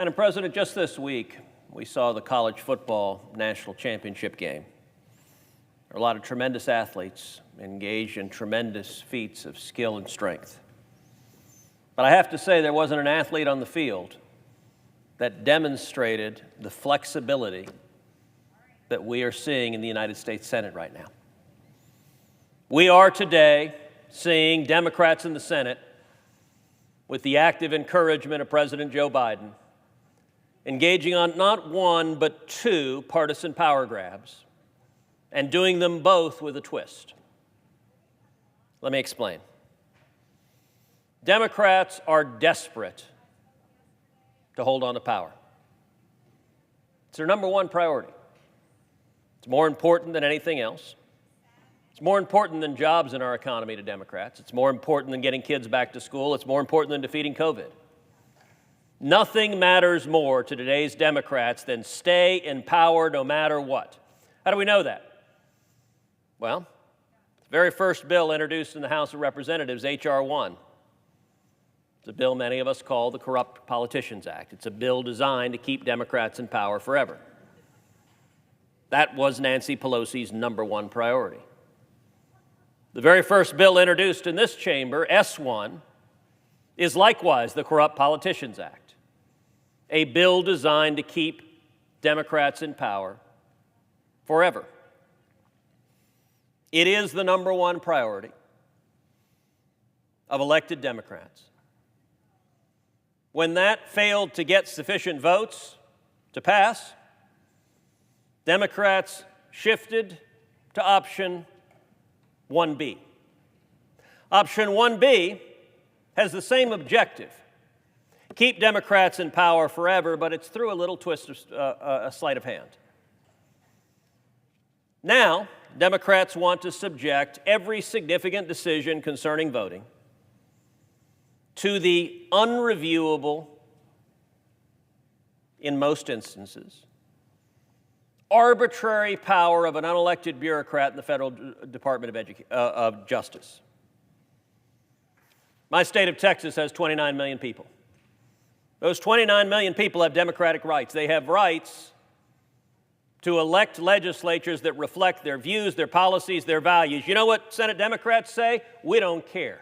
Madam President, just this week, we saw the college football national championship game. There are a lot of tremendous athletes engaged in tremendous feats of skill and strength. But I have to say, there wasn't an athlete on the field that demonstrated the flexibility that we are seeing in the United States Senate right now. We are today seeing Democrats in the Senate, with the active encouragement of President Joe Biden, engaging on not one but two partisan power grabs, and doing them both with a twist. Let me explain. Democrats are desperate to hold on to power. It's their number one priority. It's more important than anything else. It's more important than jobs in our economy to Democrats. It's more important than getting kids back to school. It's more important than defeating COVID. Nothing matters more to today's Democrats than stay in power no matter what. How do we know that? Well, the very first bill introduced in the House of Representatives, H.R. 1. It's a bill many of us call the Corrupt Politicians Act. It's a bill designed to keep Democrats in power forever. That was Nancy Pelosi's number one priority. The very first bill introduced in this chamber, S1, is likewise the Corrupt Politicians Act, a bill designed to keep Democrats in power forever. It is the number one priority of elected Democrats. When that failed to get sufficient votes to pass, Democrats shifted to option 1B. Option 1B has the same objective: keep Democrats in power forever, but it's through a little twist of a sleight of hand. Now, Democrats want to subject every significant decision concerning voting to the unreviewable, in most instances, arbitrary power of an unelected bureaucrat in the Federal Department of Justice. My state of Texas has 29 million people. Those 29 million people have democratic rights. They have rights to elect legislatures that reflect their views, their policies, their values. You know what Senate Democrats say? We don't care.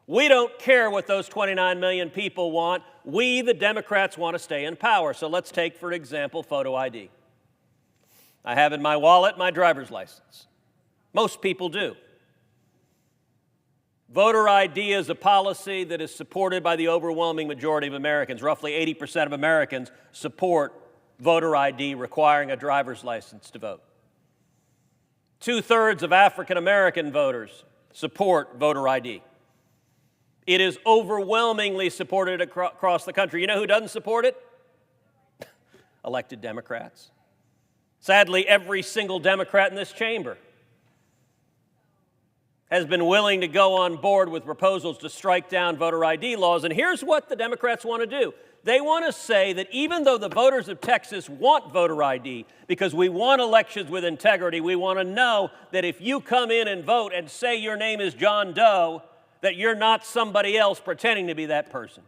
We don't care what those 29 million people want. We, the Democrats, want to stay in power. So let's take, for example, photo ID. I have in my wallet my driver's license. Most people do. Voter ID is a policy that is supported by the overwhelming majority of Americans. Roughly 80% of Americans support voter ID requiring a driver's license to vote. 2/3 of African American voters support voter ID. It is overwhelmingly supported across the country. You know who doesn't support it? Elected Democrats. Sadly, every single Democrat in this chamber has been willing to go on board with proposals to strike down voter ID laws. And here's what the Democrats want to do. They want to say that even though the voters of Texas want voter ID, because we want elections with integrity, we want to know that if you come in and vote and say your name is John Doe, that you're not somebody else pretending to be that person.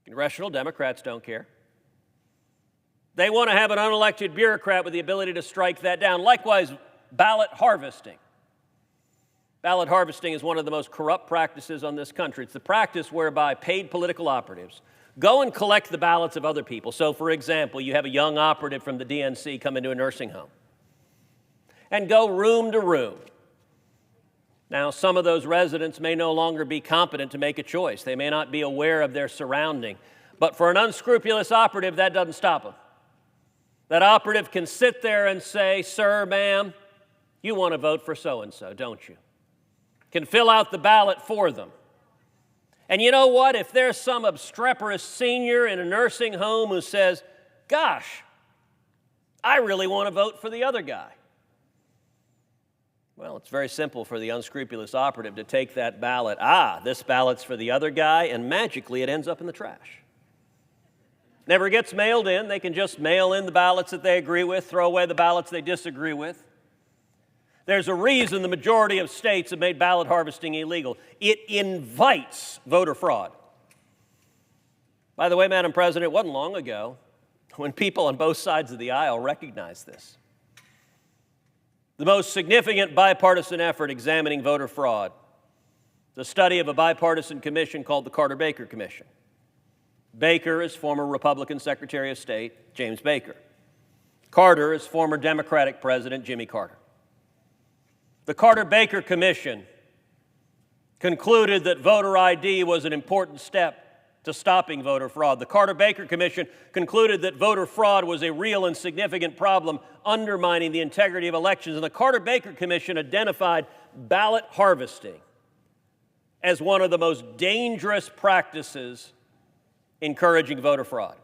Congressional Democrats don't care. They want to have an unelected bureaucrat with the ability to strike that down. Likewise, ballot harvesting. Ballot harvesting is one of the most corrupt practices on this country. It's the practice whereby paid political operatives go and collect the ballots of other people. So, for example, you have a young operative from the DNC come into a nursing home and go room to room. Now, some of those residents may no longer be competent to make a choice. They may not be aware of their surrounding. But for an unscrupulous operative, that doesn't stop them. That operative can sit there and say, "Sir, ma'am, you want to vote for so-and-so, don't you?" Can fill out the ballot for them. And you know what? If there's some obstreperous senior in a nursing home who says, "Gosh, I really want to vote for the other guy," well, it's very simple for the unscrupulous operative to take that ballot. This ballot's for the other guy, and magically it ends up in the trash. Never gets mailed in. They can just mail in the ballots that they agree with, throw away the ballots they disagree with. There's a reason the majority of states have made ballot harvesting illegal. It invites voter fraud. By the way, Madam President, it wasn't long ago when people on both sides of the aisle recognized this. The most significant bipartisan effort examining voter fraud, the study of a bipartisan commission called the Carter-Baker Commission. Baker is former Republican Secretary of State James Baker. Carter is former Democratic President Jimmy Carter. The Carter-Baker Commission concluded that voter ID was an important step to stopping voter fraud. The Carter-Baker Commission concluded that voter fraud was a real and significant problem undermining the integrity of elections. And the Carter-Baker Commission identified ballot harvesting as one of the most dangerous practices encouraging voter fraud.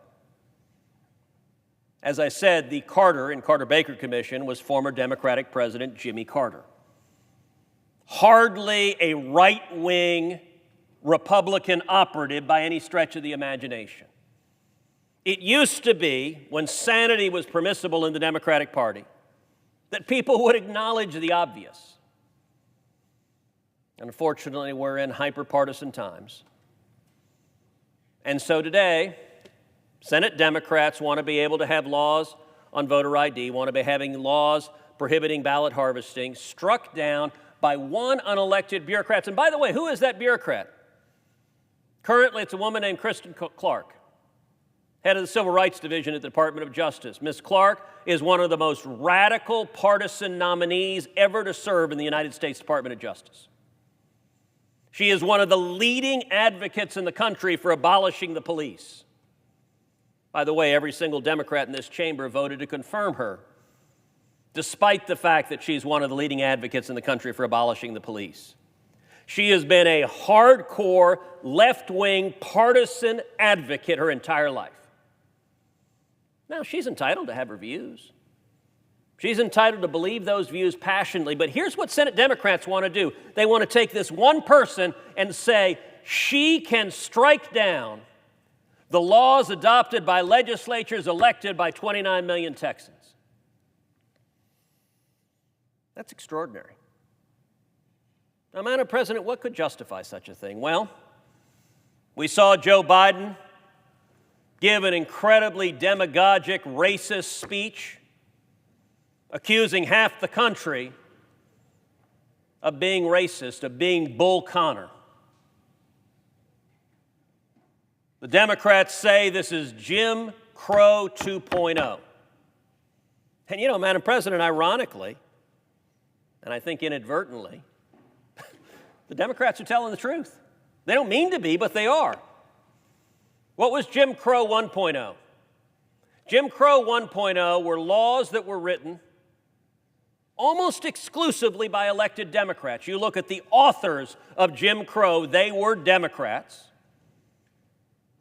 As I said, the Carter-Baker Commission was former Democratic President Jimmy Carter. Hardly a right-wing Republican operative by any stretch of the imagination. It used to be, when sanity was permissible in the Democratic Party, that people would acknowledge the obvious. Unfortunately, we're in hyper-partisan times. And so today, Senate Democrats want to be able to have laws on voter ID, want to be having laws prohibiting ballot harvesting, struck down by one unelected bureaucrat. And by the way, who is that bureaucrat? Currently, it's a woman named Kristen Clark, head of the Civil Rights Division at the Department of Justice. Ms. Clark is one of the most radical partisan nominees ever to serve in the United States Department of Justice. She is one of the leading advocates in the country for abolishing the police. By the way, every single Democrat in this chamber voted to confirm her, despite the fact that she's one of the leading advocates in the country for abolishing the police. She has been a hardcore, left-wing, partisan advocate her entire life. Now, she's entitled to have her views. She's entitled to believe those views passionately, but here's what Senate Democrats want to do. They want to take this one person and say, she can strike down the laws adopted by legislatures elected by 29 million Texans. That's extraordinary. Now, Madam President, what could justify such a thing? Well, we saw Joe Biden give an incredibly demagogic, racist speech, accusing half the country of being racist, of being Bull Connor. The Democrats say this is Jim Crow 2.0. And you know, Madam President, ironically, and I think inadvertently, the Democrats are telling the truth. They don't mean to be, but they are. What was Jim Crow 1.0? Jim Crow 1.0 were laws that were written almost exclusively by elected Democrats. You look at the authors of Jim Crow, they were Democrats,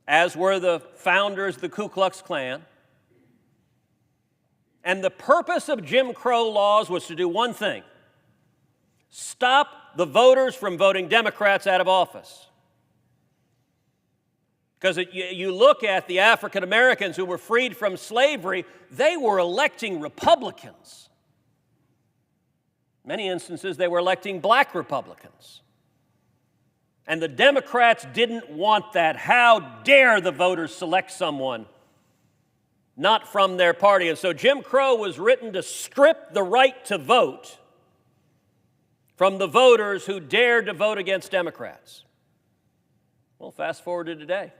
as were the founders of the Ku Klux Klan. And the purpose of Jim Crow laws was to do one thing: stop the voters from voting Democrats out of office. Because you look at the African Americans who were freed from slavery, they were electing Republicans. In many instances, they were electing black Republicans. And the Democrats didn't want that. How dare the voters select someone not from their party? And so Jim Crow was written to strip the right to vote from the voters who dared to vote against Democrats. Well, fast forward to today.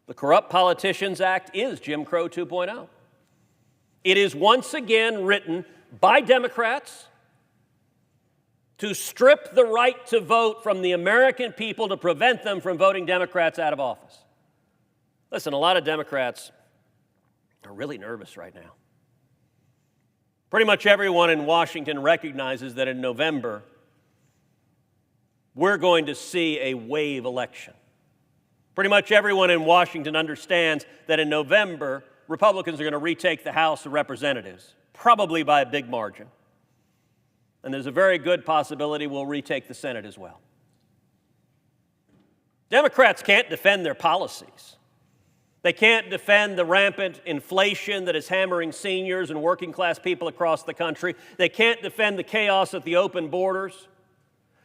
The Corrupt Politicians Act is Jim Crow 2.0. It is once again written by Democrats to strip the right to vote from the American people to prevent them from voting Democrats out of office. Listen, a lot of Democrats are really nervous right now. Pretty much everyone in Washington recognizes that in November, we're going to see a wave election. Pretty much everyone in Washington understands that in November, Republicans are going to retake the House of Representatives, probably by a big margin. And there's a very good possibility we'll retake the Senate as well. Democrats can't defend their policies. They can't defend the rampant inflation that is hammering seniors and working-class people across the country. They can't defend the chaos at the open borders.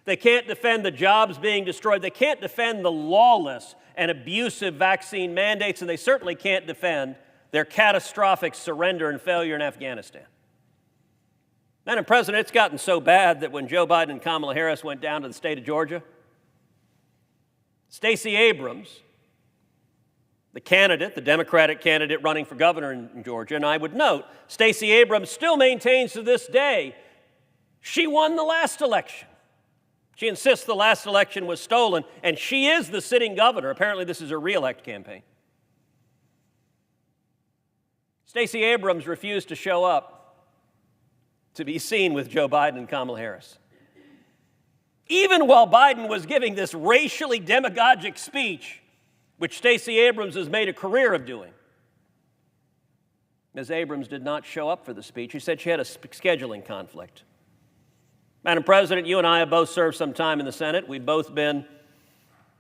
They can't defend the jobs being destroyed. They can't defend the lawless and abusive vaccine mandates, and they certainly can't defend their catastrophic surrender and failure in Afghanistan. Madam President, it's gotten so bad that when Joe Biden and Kamala Harris went down to the state of Georgia, Stacey Abrams, the Democratic candidate running for governor in Georgia, and I would note, Stacey Abrams still maintains to this day she won the last election. She insists the last election was stolen, and she is the sitting governor. Apparently, this is her re-elect campaign. Stacey Abrams refused to show up to be seen with Joe Biden and Kamala Harris. Even while Biden was giving this racially demagogic speech, which Stacey Abrams has made a career of doing, Ms. Abrams did not show up for the speech. She said she had a scheduling conflict. Madam President, you and I have both served some time in the Senate. We've both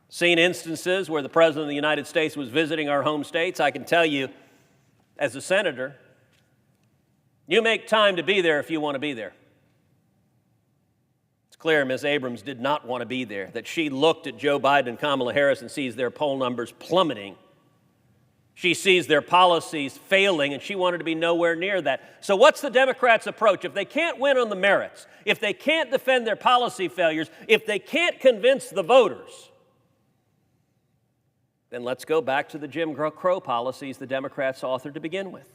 seen instances where the President of the United States was visiting our home states. I can tell you, as a senator, you make time to be there if you want to be there. It's clear Ms. Abrams did not want to be there, that she looked at Joe Biden and Kamala Harris and sees their poll numbers plummeting. She sees their policies failing, and she wanted to be nowhere near that. So what's the Democrats' approach? If they can't win on the merits, if they can't defend their policy failures, if they can't convince the voters, then let's go back to the Jim Crow policies the Democrats authored to begin with.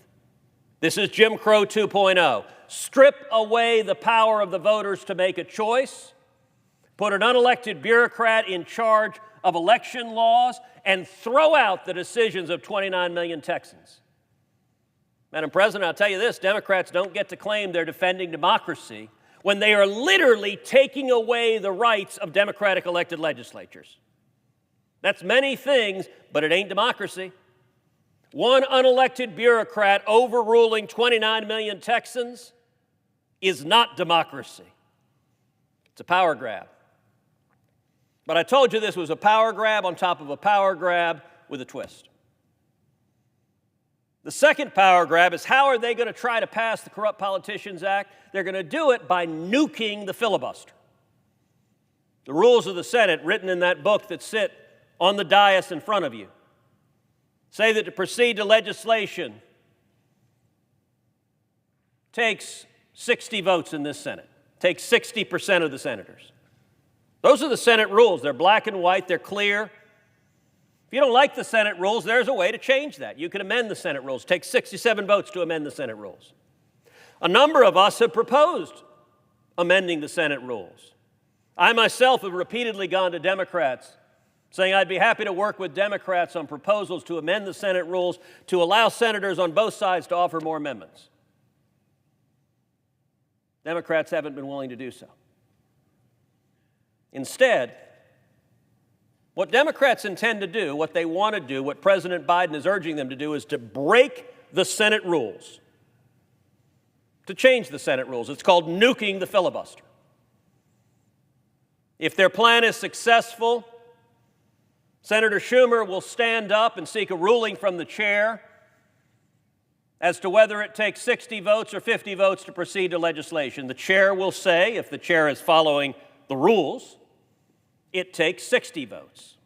This is Jim Crow 2.0. Strip away the power of the voters to make a choice, put an unelected bureaucrat in charge of election laws, and throw out the decisions of 29 million Texans. Madam President, I'll tell you this, Democrats don't get to claim they're defending democracy when they are literally taking away the rights of Democratic elected legislatures. That's many things, but it ain't democracy. One unelected bureaucrat overruling 29 million Texans is not democracy. It's a power grab. But I told you this was a power grab on top of a power grab with a twist. The second power grab is, how are they going to try to pass the Corrupt Politicians Act? They're going to do it by nuking the filibuster. The rules of the Senate, written in that book that sit on the dais in front of you, say that to proceed to legislation takes 60 votes in this Senate, takes 60% of the senators. Those are the Senate rules. They're black and white. They're clear. If you don't like the Senate rules, there's a way to change that. You can amend the Senate rules. It takes 67 votes to amend the Senate rules. A number of us have proposed amending the Senate rules. I myself have repeatedly gone to Democrats saying I'd be happy to work with Democrats on proposals to amend the Senate rules to allow senators on both sides to offer more amendments. Democrats haven't been willing to do so. Instead, what Democrats intend to do, what they want to do, what President Biden is urging them to do, is to break the Senate rules, to change the Senate rules. It's called nuking the filibuster. If their plan is successful, Senator Schumer will stand up and seek a ruling from the chair as to whether it takes 60 votes or 50 votes to proceed to legislation. The chair will say, if the chair is following the rules, it takes 60 votes.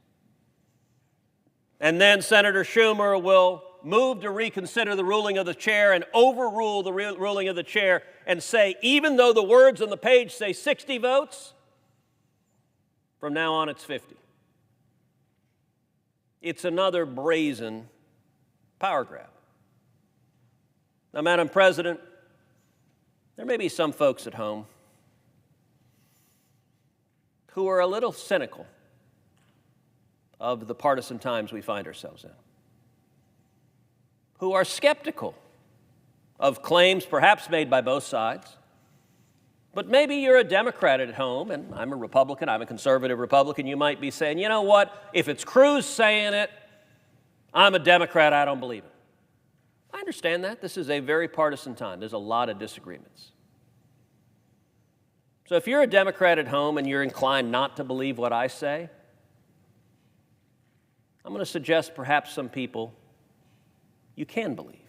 And then Senator Schumer will move to reconsider the ruling of the chair and overrule the ruling of the chair and say, even though the words on the page say 60 votes, from now on it's 50. It's another brazen power grab. Now, Madam President, there may be some folks at home who are a little cynical of the partisan times we find ourselves in, who are skeptical of claims perhaps made by both sides. But maybe you're a Democrat at home, and I'm a Republican, I'm a conservative Republican. You might be saying, you know what, if it's Cruz saying it, I'm a Democrat, I don't believe it. I understand that. This is a very partisan time. There's a lot of disagreements. So if you're a Democrat at home and you're inclined not to believe what I say, I'm going to suggest perhaps some people you can believe.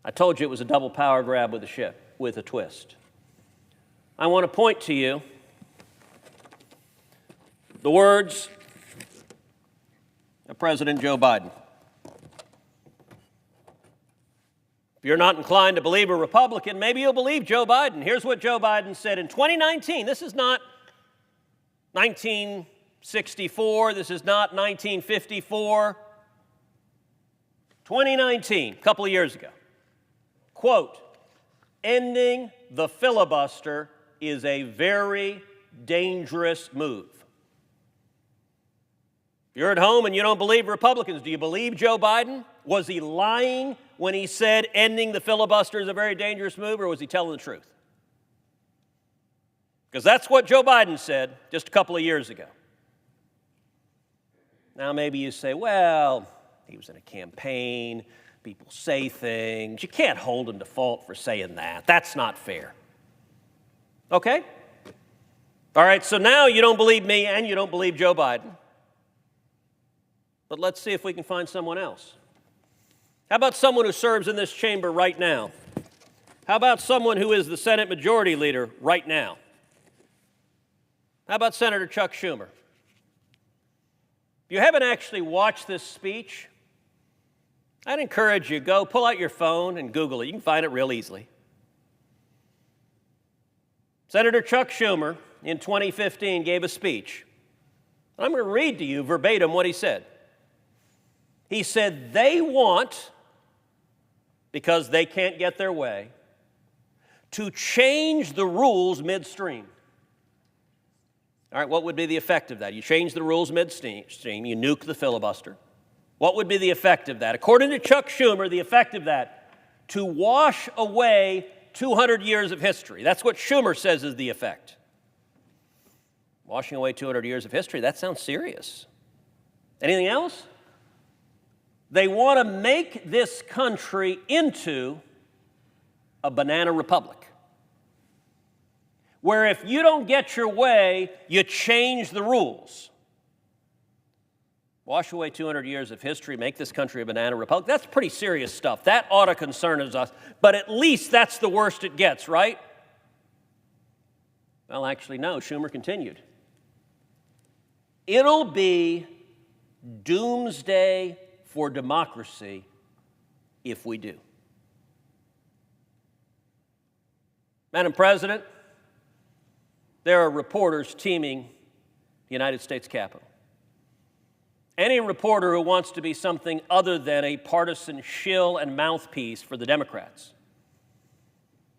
I told you it was a double power grab with a twist. I want to point to you the words President Joe Biden. If you're not inclined to believe a Republican, maybe you'll believe Joe Biden. Here's what Joe Biden said in 2019. This is not 1964. This is not 1954. 2019, a couple of years ago. Quote, ending the filibuster is a very dangerous move. If you're at home and you don't believe Republicans, do you believe Joe Biden? Was he lying when he said ending the filibuster is a very dangerous move, or was he telling the truth? Because that's what Joe Biden said just a couple of years ago. Now maybe you say, well, he was in a campaign, people say things. You can't hold him to fault for saying that. That's not fair. Okay? All right, so now you don't believe me and you don't believe Joe Biden. But let's see if we can find someone else. How about someone who serves in this chamber right now? How about someone who is the Senate Majority Leader right now? How about Senator Chuck Schumer? If you haven't actually watched this speech, I'd encourage you, go pull out your phone and Google it. You can find it real easily. Senator Chuck Schumer in 2015 gave a speech. I'm going to read to you verbatim what he said. He said, they want, because they can't get their way, to change the rules midstream. All right, what would be the effect of that? You change the rules midstream, you nuke the filibuster. What would be the effect of that? According to Chuck Schumer, the effect of that, to wash away 200 years of history. That's what Schumer says is the effect. Washing away 200 years of history, that sounds serious. Anything else? They want to make this country into a banana republic, where if you don't get your way, you change the rules. Wash away 200 years of history, make this country a banana republic. That's pretty serious stuff. That ought to concern us, but at least that's the worst it gets, right? Well, actually, no. Schumer continued. It'll be doomsday for democracy if we do. Madam President, there are reporters teeming the United States Capitol. Any reporter who wants to be something other than a partisan shill and mouthpiece for the Democrats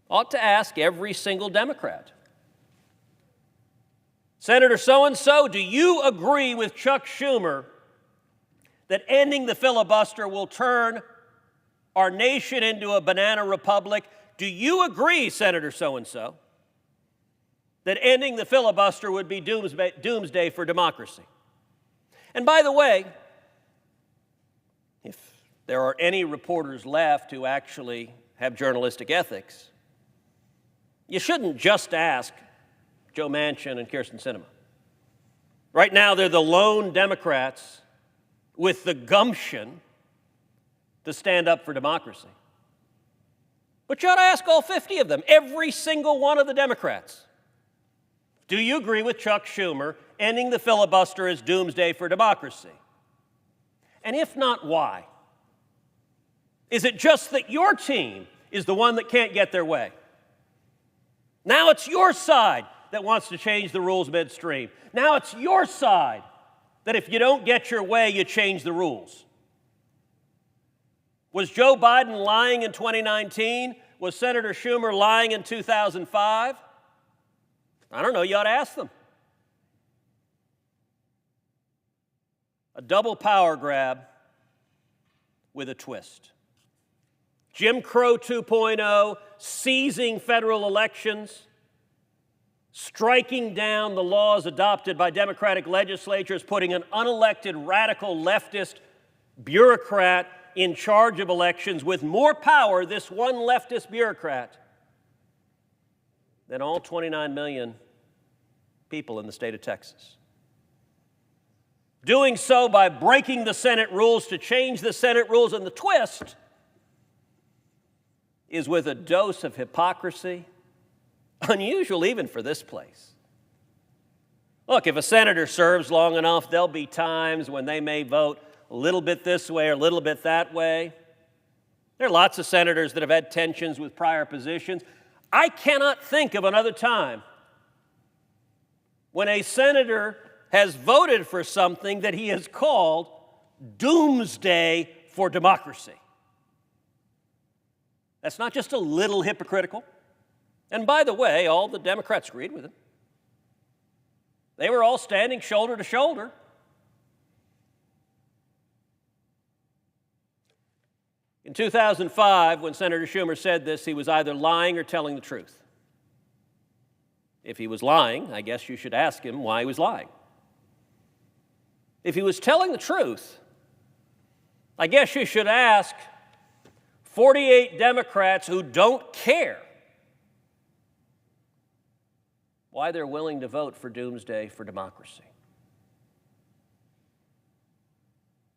ought to ask every single Democrat, Senator so-and-so, do you agree with Chuck Schumer that ending the filibuster will turn our nation into a banana republic? Do you agree, Senator so-and-so, that ending the filibuster would be doomsday for democracy? And by the way, if there are any reporters left who actually have journalistic ethics, you shouldn't just ask Joe Manchin and Kyrsten Sinema. Right now, they're the lone Democrats with the gumption to stand up for democracy. But you ought to ask all 50 of them, every single one of the Democrats. Do you agree with Chuck Schumer ending the filibuster is doomsday for democracy? And if not, why? Is it just that your team is the one that can't get their way? Now it's your side that wants to change the rules midstream. Now it's your side that if you don't get your way, you change the rules. Was Joe Biden lying in 2019? Was Senator Schumer lying in 2005? I don't know, you ought to ask them. A double power grab with a twist. Jim Crow 2.0, seizing federal elections, striking down the laws adopted by Democratic legislatures, putting an unelected radical leftist bureaucrat in charge of elections with more power, this one leftist bureaucrat, than all 29 million people in the state of Texas. Doing so by breaking the Senate rules to change the Senate rules, and the twist is with a dose of hypocrisy, unusual even for this place. Look, if a senator serves long enough, there'll be times when they may vote a little bit this way or a little bit that way. There are lots of senators that have had tensions with prior positions. I cannot think of another time when a senator has voted for something that he has called doomsday for democracy. That's not just a little hypocritical. And by the way, all the Democrats agreed with him. They were all standing shoulder to shoulder. In 2005, when Senator Schumer said this, he was either lying or telling the truth. If he was lying, I guess you should ask him why he was lying. If he was telling the truth, I guess you should ask 48 Democrats who don't care why they're willing to vote for doomsday for democracy.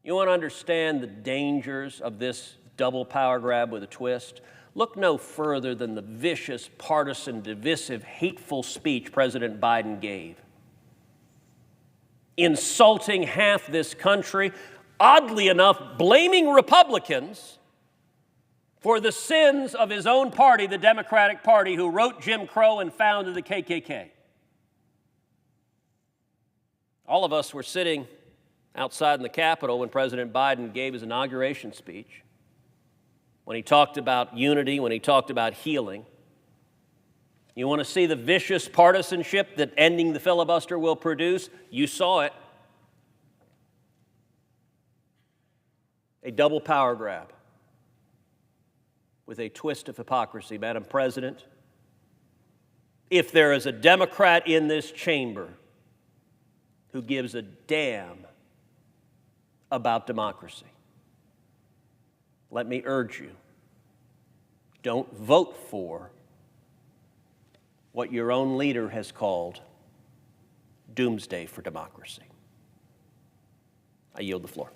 You want to understand the dangers of this double power grab with a twist? Look no further than the vicious, partisan, divisive, hateful speech President Biden gave, insulting half this country, oddly enough, blaming Republicans for the sins of his own party, the Democratic Party, who wrote Jim Crow and founded the KKK. All of us were sitting outside in the Capitol when President Biden gave his inauguration speech, when he talked about unity, when he talked about healing. You want to see the vicious partisanship that ending the filibuster will produce? You saw it. A double power grab with a twist of hypocrisy. Madam President, if there is a Democrat in this chamber who gives a damn about democracy, let me urge you, don't vote for what your own leader has called doomsday for democracy. I yield the floor.